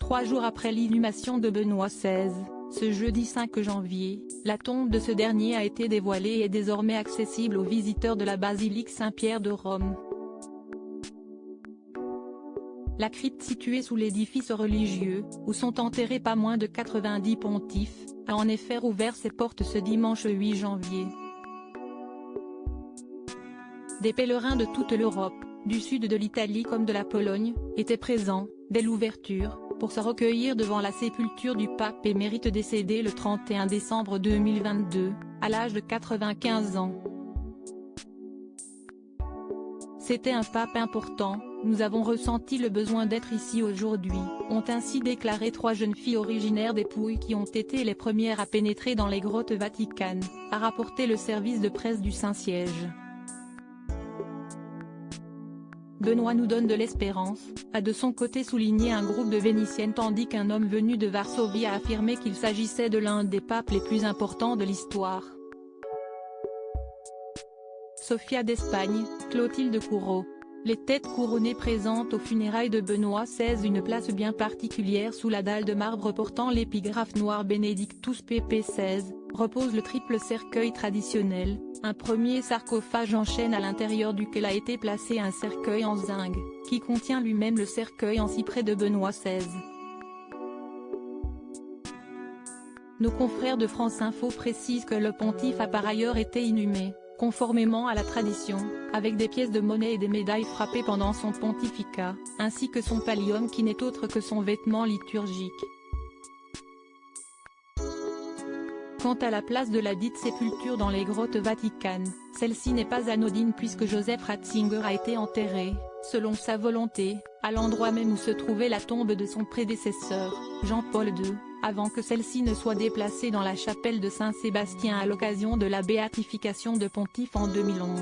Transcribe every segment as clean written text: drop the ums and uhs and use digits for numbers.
3 jours après l'inhumation de Benoît XVI, ce jeudi 5 janvier, la tombe de ce dernier a été dévoilée et est désormais accessible aux visiteurs de la basilique Saint-Pierre de Rome. La crypte située sous l'édifice religieux, où sont enterrés pas moins de 90 pontifes, a en effet rouvert ses portes ce dimanche 8 janvier. Des pèlerins de toute l'Europe, du sud de l'Italie comme de la Pologne, étaient présents, dès l'ouverture, pour se recueillir devant la sépulture du pape émérite décédé le 31 décembre 2022, à l'âge de 95 ans. C'était un pape important, nous avons ressenti le besoin d'être ici aujourd'hui, ont ainsi déclaré 3 jeunes filles originaires des Pouilles qui ont été les premières à pénétrer dans les grottes vaticanes, a rapporté le service de presse du Saint-Siège. Benoît nous donne de l'espérance, a de son côté souligné un groupe de Vénitiennes tandis qu'un homme venu de Varsovie a affirmé qu'il s'agissait de l'un des papes les plus importants de l'histoire. Sofia d'Espagne, Clotilde Courreau. Les têtes couronnées présentent aux funérailles de Benoît XVI une place bien particulière sous la dalle de marbre portant l'épigraphe noire Benedictus pp 16, repose le triple cercueil traditionnel, un premier sarcophage en chêne à l'intérieur duquel a été placé un cercueil en zinc, qui contient lui-même le cercueil en cyprès de Benoît XVI. Nos confrères de France Info précisent que le pontife a par ailleurs été inhumé, conformément à la tradition, avec des pièces de monnaie et des médailles frappées pendant son pontificat, ainsi que son pallium qui n'est autre que son vêtement liturgique. Quant à la place de la dite sépulture dans les grottes vaticanes, celle-ci n'est pas anodine puisque Joseph Ratzinger a été enterré, selon sa volonté, à l'endroit même où se trouvait la tombe de son prédécesseur, Jean-Paul II, avant que celle-ci ne soit déplacée dans la chapelle de Saint-Sébastien à l'occasion de la béatification de Pontife en 2011.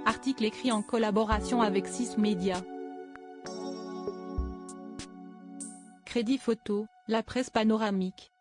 Article écrit en collaboration avec 6 médias. Crédit photo, la presse panoramique.